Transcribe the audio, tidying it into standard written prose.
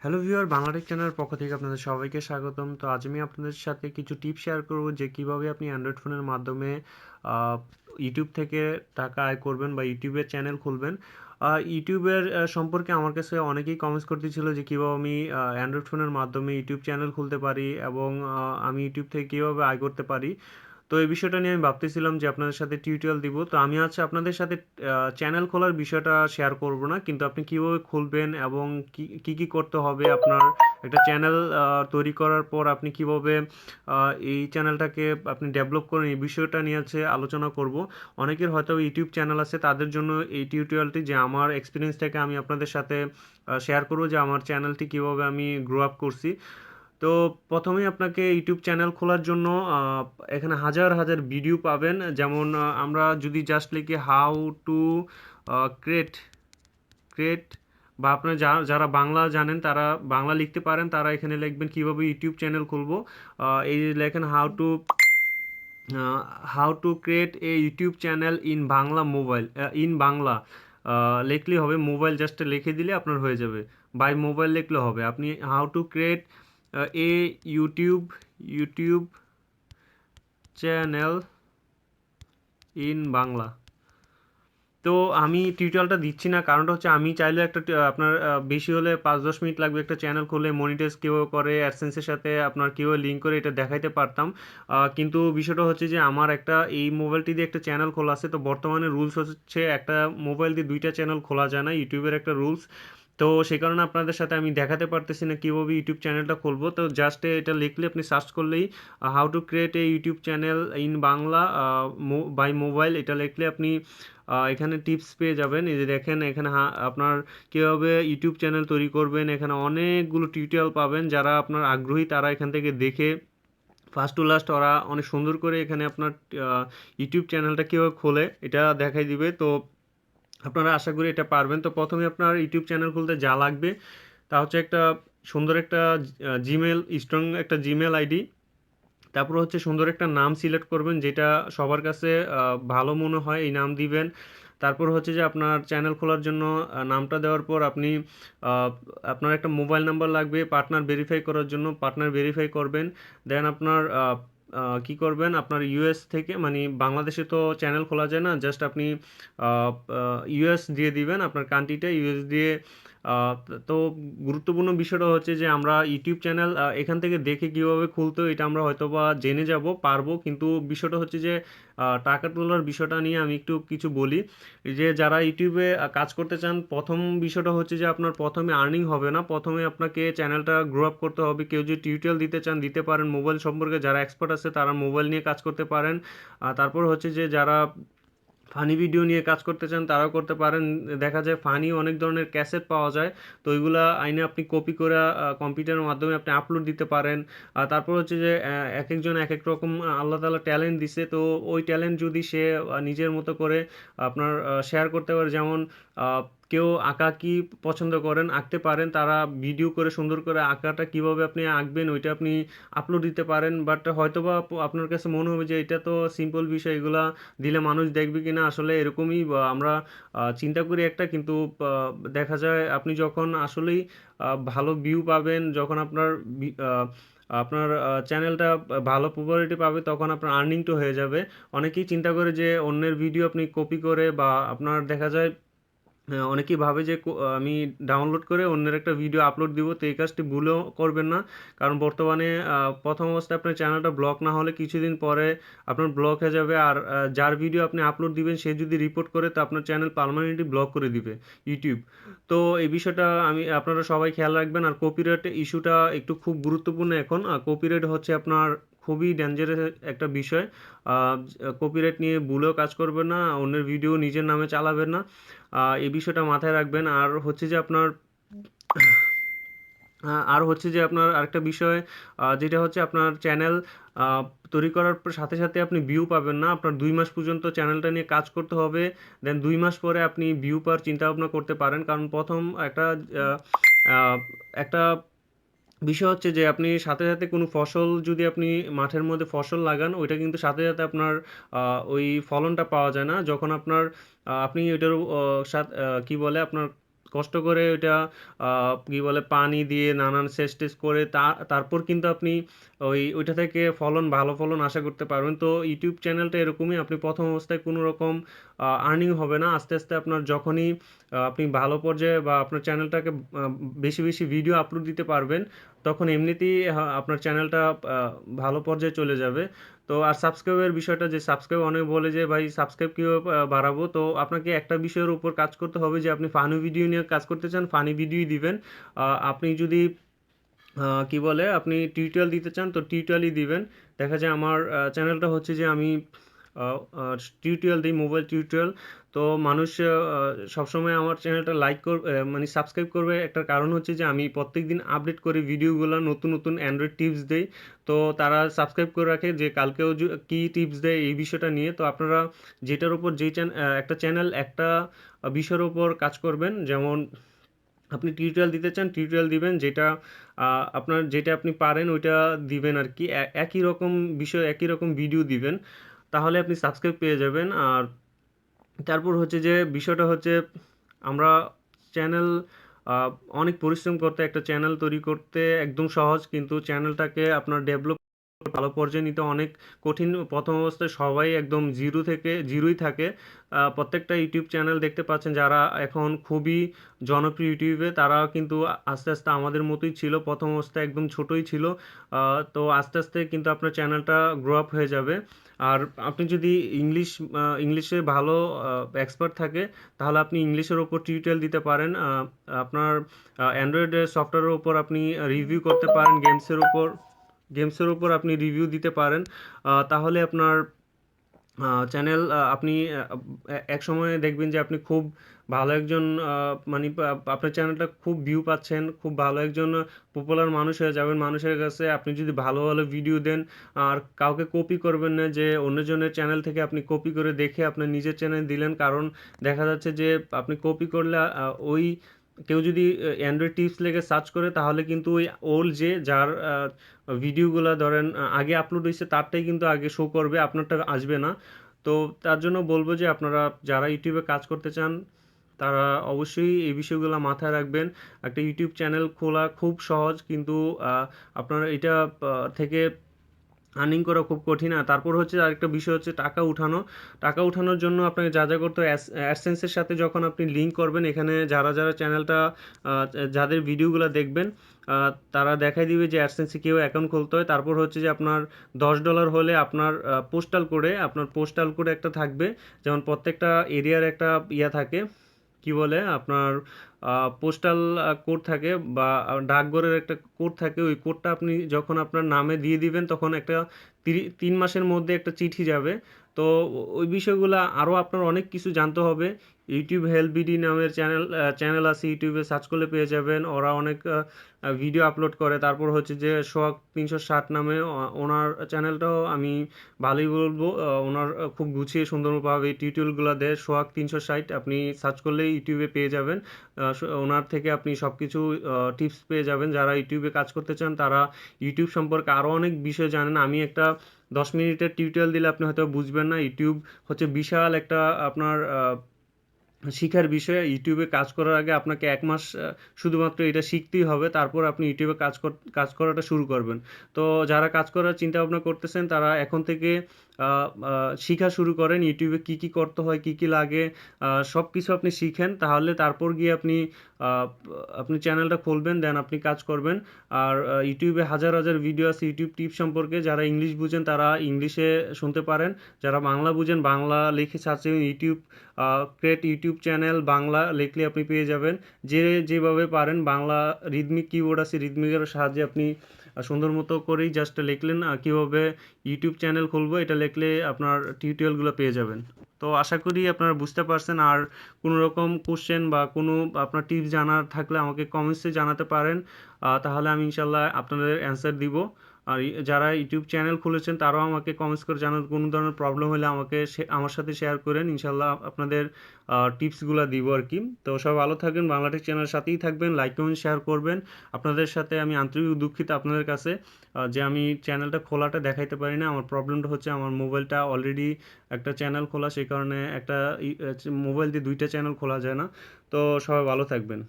Hello viewer Bangla Tech চ্যানেলের পক্ষ থেকে আপনাদের সবাইকে স্বাগতম। তো আজ আমি আপনাদের সাথে কিছু টিপস শেয়ার করব যে কিভাবে আপনি অ্যান্ড্রয়েড ফোনের মাধ্যমে আহ, ইউটিউব থেকে টাকা আয় করবেন বা ইউটিউবের চ্যানেল খুলবেন। ইউটিউবের সম্পর্কে আমার কাছে অনেকেই কমেন্টস করতেছিল যে কীভাবে আমি অ্যান্ড্রয়েড ফোনের মাধ্যমে ইউটিউব চ্যানেল খুলতে পারি এবং আমি ইউটিউব থেকে কীভাবে আয় করতে পারি। তো এই বিষয়টা নিয়ে আমি ভাবতেছিলাম যে আপনাদের সাথে টিউটোরিয়াল দিব। তো আমি আজকে আপনাদের সাথে চ্যানেল খোলার বিষয়টা শেয়ার করব না, কিন্তু আপনি কিভাবে খুলবেন এবং কি করতে হবে আপনার একটা চ্যানেল তৈরি করার পর আপনি কিভাবে এই চ্যানেলটাকে আপনি ডেভেলপ করেন এই বিষয়টা নিয়ে আছে আলোচনা করব। অনেকের হয়তো ইউটিউব চ্যানেল আছে, তাদের জন্য এই টিউটোরিয়ালটি যে আমার এক্সপিরিয়েন্স থেকে আমি আপনাদের সাথে শেয়ার করব যে আমার চ্যানেলটি কিভাবে আমি গ্রো আপ করছি। তো প্রথমেই আপনাকে ইউটিউব চ্যানেল খোলার জন্য এখানে হাজার হাজার ভিডিও পাবেন। যেমন আমরা যদি জাস্ট লিখি হাউ টু ক্রিয়েট ক্রিয়েট বা আপনার যারা বাংলা জানেন তারা বাংলা লিখতে পারেন, তারা এখানে লিখবেন কিভাবে ইউটিউব চ্যানেল খুলবো। এই যে লেখেন how to create a YouTube channel in Bangla mobile, in Bangla লিখলেই হবে। মোবাইল জাস্ট লিখে দিলে আপনার হয়ে যাবে, বাই মোবাইল লিখলে হবে। আপনি how to create a YouTube YouTube channel in Bangla. তো আমি টিউটোরিয়ালটা দিচ্ছি না, কারণটা হচ্ছে আমি চাইলে একটা আপনার বেশি হলে 5-10 মিনিট লাগবে একটা চ্যানেল খুলে মনিটাইজ কীভাবে করে, অ্যাডসেন্সের সাথে আপনার কীভাবে লিঙ্ক করে এটা দেখাইতে পারতাম। কিন্তু বিষয়টা হচ্ছে যে আমার একটা এই মোবাইলটি দিয়ে একটা চ্যানেল খোলা আছে। তো বর্তমানে রুলস হচ্ছে একটা মোবাইল দিয়ে দুইটা চ্যানেল খোলা যায় না, ইউটিউবের একটা রুলস। তো সেই কারণে আপনাদের সাথে আমি দেখাতে পারতেছি না কীভাবে ইউটিউব চ্যানেলটা খুলবো। তো জাস্ট এটা লিখলে আপনি সার্চ করলেই how to create a YouTube channel in Bangla by mobile এটা লিখলে আপনি এখানে টিপস পেয়ে যাবেন। এই যে দেখেন এখানে আপনার কীভাবে ইউটিউব চ্যানেল তৈরি করবেন, এখানে অনেকগুলো টিউটোরিয়াল পাবেন। যারা আপনার আগ্রহী তারা এখান থেকে দেখে ফার্স্ট টু লাস্ট ওরা অনেক সুন্দর করে এখানে আপনার ইউটিউব চ্যানেলটা কীভাবে খোলে এটা দেখাই দিবে। তো আপনারা আশা করি এটা পারবেন। তো প্রথমে আপনার ইউটিউব চ্যানেল খুলতে যা লাগবে তা হচ্ছে একটা সুন্দর একটা জিমেল, স্ট্রং একটা জিমেল আইডি। তারপর হচ্ছে সুন্দর একটা নাম সিলেক্ট করবেন যেটা সবার কাছে ভালো মনে হয়, এই নাম দিবেন। তারপর হচ্ছে যে আপনার চ্যানেল খোলার জন্য নামটা দেওয়ার পর আপনি আহ, আপনার একটা মোবাইল নাম্বার লাগবে পার্টনার ভেরিফাই করার জন্য, পার্টনার ভেরিফাই করবেন। দেন আপনার কি করবেন, আপনার ইউএস থেকে মানে বাংলাদেশে তো চ্যানেল খোলা যায় না, জাস্ট আপনি ইউএস দিয়ে দিবেন, আপনার কান্ট্রিটা ইউএস দিয়ে। আহ, তো গুরুত্বপূর্ণ বিষয়টা হচ্ছে যে আমরা ইউটিউব চ্যানেল এখান থেকে দেখে কিভাবে খুলতে হয় এটা আমরা হয়তো বা জেনে যাব পারবো, কিন্তু বিষয়টা হচ্ছে যে টাকা তোলার বিষয়টা নিয়ে আমি একটু কিছু বলি। যে যারা ইউটিউবে কাজ করতে চান, প্রথম বিষয়টা হচ্ছে যে আপনার প্রথমে আর্নিং হবে না, প্রথমে আপনাকে চ্যানেলটা গ্রো আপ করতে হবে। কেউ যদি টিউটোরিয়াল দিতে চান দিতে পারেন, মোবাইল সম্পর্কে যারা এক্সপার্ট আছে তারা মোবাইল নিয়ে কাজ করতে পারেন। তারপর হচ্ছে যে যারা ফানি ভিডিও নিয়ে কাজ করতে চান তারাও করতে পারেন। দেখা যায় ফানি অনেক ধরনের ক্যাসেট পাওয়া যায়, তো ওইগুলা আইনে আপনি কপি করে কম্পিউটারের মাধ্যমে আপনি আপলোড দিতে পারেন। তারপর হচ্ছে যে এক একজন এক এক রকম আল্লাহ তাআলা ট্যালেন্ট দিছে, তো ওই ট্যালেন্ট যদি সে নিজের মতো করে আপনার শেয়ার করতে পারে। যেমন আহ, কেউ আঁকা কি পছন্দ করেন, আঁকতে পারেন, তারা ভিডিও করে সুন্দর করে আঁকাটা কিভাবে আপনি আঁকবেন ওইটা আপনি আপলোড দিতে পারেন। বাট হয়তোবা আপনার কাছে মনে হবে যে এটা তো সিম্পল বিষয়, এগুলা দিলে মানুষ দেখবে কিনা, আসলে এরকমই আমরা চিন্তা করি একটা, কিন্তু দেখা যায় আপনি যখন আসলেই ভালো ভিউ পাবেন, যখন আপনার আপনার চ্যানেলটা ভালো পপুলারিটি পাবে, তখন আপনার আর্নিংটা হয়ে যাবে। অনেকেই চিন্তা করে যে অন্যের ভিডিও আপনি কপি করে বা আপনার দেখা যায় অনেকেই ভাবে যে আমি ডাউনলোড করে অন্যের একটা ভিডিও আপলোড দিব। তো এই কাজটি ভুলেও করবেন না, কারণ বর্তমানে প্রথম অবস্থায় আপনার চ্যানেলটা ব্লক না হলে কিছুদিন পরে আপনার ব্লক হয়ে যাবে। আর যার ভিডিও আপনি আপলোড দিবেন সে যদি রিপোর্ট করে তো আপনার চ্যানেল পার্মানেন্টলি ব্লক করে দিবে ইউটিউব। তো এই বিষয়টা আমি আপনারা সবাই খেয়াল রাখবেন। আর কপিরাইট ইস্যুটা একটু খুব গুরুত্বপূর্ণ এখন। কপিরাইট হচ্ছে আপনার খুবই ডেঞ্জারাস একটা বিষয়। কপিরাইট নিয়ে ভুলেও কাজ করবেন না, অন্যের ভিডিও নিজের নামে চালাবেন না, এই বিষয়টা মাথায় রাখবেন। আর হচ্ছে যে আপনার আরেকটা বিষয় যেটা হচ্ছে আপনার চ্যানেল তৈরি করার সাথে সাথে আপনি ভিউ পাবেন না। আপনার 2 মাস পর্যন্ত চ্যানেলটা নিয়ে কাজ করতে হবে, দেন 2 মাস পরে আপনি ভিউ পাওয়ার চিন্তা ভাবনা করতে পারেন। কারণ প্রথম আহ, আহ, একটা বিষয় হচ্ছে যে আপনি সাথে সাথে কোনো ফসল যদি আপনি মাঠের মধ্যে ফসল লাগান, ওইটা কিন্তু সাথে সাথে আপনার ওই ফলনটা পাওয়া যায় না। যখন আপনার আপনি ওইটার সাথে কি বলে আপনার কষ্ট করে ওইটা কি বলে পানি দিয়ে নানান সেচ টেচ করে তারপর কিন্তু আপনি ওইটা থেকে ভালো ফলন আশা করতে পারবেন। তো ইউটিউব চ্যানেলটা এরকমই, আপনি প্রথম অবস্থায় কোনো রকম আর্নিং হবে না, আস্তে আস্তে আপনার যখনই আপনি ভালো পর্যায়ে বা আপনার চ্যানেলটাকে বেশি বেশি ভিডিও আপলোড দিতে পারবেন, তখন এমনিতেই আপনার চ্যানেলটা ভালো পর্যায়ে চলে যাবে। তো আর সাবস্ক্রাইবের বিষয়টা, যে সাবস্ক্রাইব অনেক বলে যে ভাই সাবস্ক্রাইব কীভাবে বাড়াবো, তো আপনাকে একটা বিষয়ের উপর কাজ করতে হবে যে আপনি ফানি ভিডিও নিয়ে কাজ করতে চান, ফানি ভিডিওই দিবেন। আপনি যদি কি বলে আপনি টিউটোরিয়াল দিতে চান তো টিউটোরিয়ালই দিবেন। দেখা যায় আমার চ্যানেলটা হচ্ছে যে আমি টিউটোরিয়াল দিই, মোবাইল টিউটোরিয়াল। তো মানুষ সবসময় আমার চ্যানেলটা লাইক করবে, মানে সাবস্ক্রাইব করবে, একটা কারণ হচ্ছে যে আমি প্রত্যেকদিন আপডেট করি ভিডিওগুলো, নতুন নতুন অ্যান্ড্রয়েড টিপস দেই। তো তারা সাবস্ক্রাইব করে রাখে যে কালকেও কী টিপস দেয় এই বিষয়টা নিয়ে। তো আপনারা যেটার উপর যেই একটা চ্যানেল একটা বিষয়ের উপর কাজ করবেন, যেমন আপনি টিউটোরিয়াল দিতে চান টিউটোরিয়াল দিবেন, যেটা আপনার যেটা আপনি পারেন ওইটা দিবেন আর কি, একই রকম বিষয় একই রকম ভিডিও দিবেন, তাহলে আপনি সাবস্ক্রাইব পেয়ে যাবেন। আর তারপর হচ্ছে যে বিষয়টা হচ্ছে আমরা চ্যানেল অনেক পরিশ্রম করতে, একটা চ্যানেল তৈরি করতে একদম সহজ, কিন্তু চ্যানেলটাকে আপনার ডেভেলপ ভালো পর্যায়ে নিতে অনেক কঠিন। প্রথম অবস্থায় সবাই একদম জিরোই থাকে। প্রত্যেকটা ইউটিউব চ্যানেল দেখতে পাচ্ছেন যারা এখন খুবই জনপ্রিয় ইউটিউবে, তারা কিন্তু আস্তে আস্তে আমাদের মতোই ছিল, প্রথম অবস্থায় একদম ছোটই ছিল। তো আস্তে আস্তে কিন্তু আপনার চ্যানেলটা গ্রো আপ হয়ে যাবে। আর আপনি যদি ইংলিশে ভালো এক্সপার্ট থাকে, তাহলে আপনি ইংলিশের ওপর টিউটোরিয়াল দিতে পারেন। আপনার অ্যান্ড্রয়েডের সফটওয়্যারের উপর আপনি রিভিউ করতে পারেন, গেমসের উপর আপনি রিভিউ দিতে পারেন। তাহলে আপনার চ্যানেল আপনি এক সময়ে দেখবেন যে আপনি খুব ভালো একজন মানে আপনার চ্যানেলটা খুব ভিউ পাচ্ছেন, খুব ভালো একজন পপুলার মানুষ হয়ে যাবেন মানুষের কাছে, আপনি যদি ভালো ভালো ভিডিও দেন। আর কাউকে কপি করবেন না যে অন্যজনের চ্যানেল থেকে আপনি কপি করে দেখে আপনার নিজের চ্যানেল দিলেন, কারণ দেখা যাচ্ছে যে আপনি কপি করলে ওই কেউ যদি অ্যান্ড্রয়েড টিপস লেগে সার্চ করে, তাহলে কিন্তু ওই ওল্ড যার ভিডিওগুলো ধরেন আগে আপলোড হয়েছে তারটাই কিন্তু আগে শো করবে, আপনারটা আসবে না। তো তার জন্য বলবো যে আপনারা যারা ইউটিউবে কাজ করতে চান, তারা অবশ্যই এই বিষয়গুলো মাথায় রাখবেন। একটা ইউটিউব চ্যানেল খোলা খুব সহজ, কিন্তু আপনারা এটা থেকে আর্নিং করা খুব কঠিন। আর তারপর হচ্ছে আরেকটা বিষয় হচ্ছে টাকা উঠানোর জন্য আপনাকে যা যা করতে হয়, অ্যাডসেন্সের সাথে যখন আপনি লিঙ্ক করবেন, এখানে যারা যারা চ্যানেলটা যাদের ভিডিওগুলো দেখবেন, তারা দেখাই দিবে যে অ্যাডসেন্সে কীভাবে অ্যাকাউন্ট খুলতে হয়। তারপর হচ্ছে যে আপনার $10 হলে আপনার পোস্টাল কোডে একটা থাকবে, যেমন প্রত্যেকটা এরিয়ার একটা ইয়া থাকে, কি বলে আপনার পোস্টাল কোড থাকে বা ডাকঘরের একটা কোড থাকে, ওই কোডটা আপনি যখন আপনার নামে দিয়ে দিবেন, তখন একটা 3 মাসের মধ্যে একটা চিঠি যাবে। তো ওই বিষয়গুলো আরও আপনার অনেক কিছু জানতে হবে। ইউটিউব হেল্প বিডি নামের চ্যানেল আছে, ইউটিউবে সার্চ করলে পেয়ে যাবেন, ওরা অনেক ভিডিও আপলোড করে। তারপর হচ্ছে যে সোহাগ 360 নামে ওনার চ্যানেলটাও আমি ভালোই বলবো, ওনার খুব গুছিয়ে সুন্দরভাবে এই টিউটোরিয়ালগুলো দেয়। সোহাগ 360 আপনি সার্চ করলেই ইউটিউবে পেয়ে যাবেন। ওনার থেকে আপনি সব কিছু টিপস পেয়ে যাবেন। যারা ইউটিউবে কাজ করতে চান, তারা ইউটিউব সম্পর্কে আরও অনেক বিষয় জানেন। আমি একটা 10 মিনিটের টিউটোরিয়াল দিলে আপনি হয়তো বুঝবেন না। ইউটিউব হচ্ছে বিশাল একটা আপনার শিখার বিষয়। ইউটিউবে কাজ করার আগে আপনাকে 1 মাস শুধুমাত্র এটা শিখতেই হবে, তারপর আপনি ইউটিউবে কাজ করাটা শুরু করবেন। তো যারা কাজ করার চিন্তা ভাবনা করতেছেন, তারা এখন থেকে শিখা শুরু করেন, ইউটিউবে কি কি করতে হয়, কি কি লাগে, সব কিছু আপনি শিখেন, তাহলে তারপর গিয়ে আপনি চ্যানেলটা খুলবেন, দেন আপনি কাজ করবেন। আর ইউটিউবে হাজার হাজার ভিডিও আছে ইউটিউব টিপস সম্পর্কে। যারা ইংলিশ বুঝেন তারা ইংলিশে শুনতে পারেন, যারা বাংলা বুঝেন বাংলা লিখে search YouTube create YouTube channel Bangla লিখলে আপনি পেয়ে যাবেন। যেভাবে পারেন বাংলা রিদমিক কিবোর্ড আছে, রিদমিকের সাহায্যে আপনি সুন্দর মতো করেই জাস্ট লিখলেন কীভাবে ইউটিউব চ্যানেল খুলবো, এটা লিখলে আপনার টিউটোরিয়ালগুলো পেয়ে যাবেন। তো আশা করি আপনারা বুঝতে পারছেন। আর কোনো রকম কোশ্চেন বা কোনো আপনার টিপস জানার থাকলে আমাকে কমেন্টসে জানাতে পারেন, তাহলে আমি ইনশাল্লাহ আপনাদের অ্যান্সার দিব। আর যারা ইউটিউব চ্যানেল খুলেছেন তারাও আমাকে কমেন্টস করে জানান, কোনো ধরনের প্রবলেম হলে আমাকে আমার সাথে শেয়ার করেন, ইনশাল্লাহ আপনাদের টিপসগুলো দিব আর কি। তো সবাই ভালো থাকবেন, বাংলাটেক চ্যানেলের সাথেই থাকবেন, লাইক কমেন্ট শেয়ার করবেন। আপনাদের সাথে আমি আন্তরিক দুঃখিত আপনাদের কাছে যে আমি চ্যানেলটা খোলাটা দেখাইতে পারি না। আমার প্রবলেমটা হচ্ছে আমার মোবাইলটা অলরেডি একটা চ্যানেল খোলা, সেই কারণে একটা মোবাইল দিয়ে দুইটা চ্যানেল খোলা যায় না। তো সবাই ভালো থাকবেন।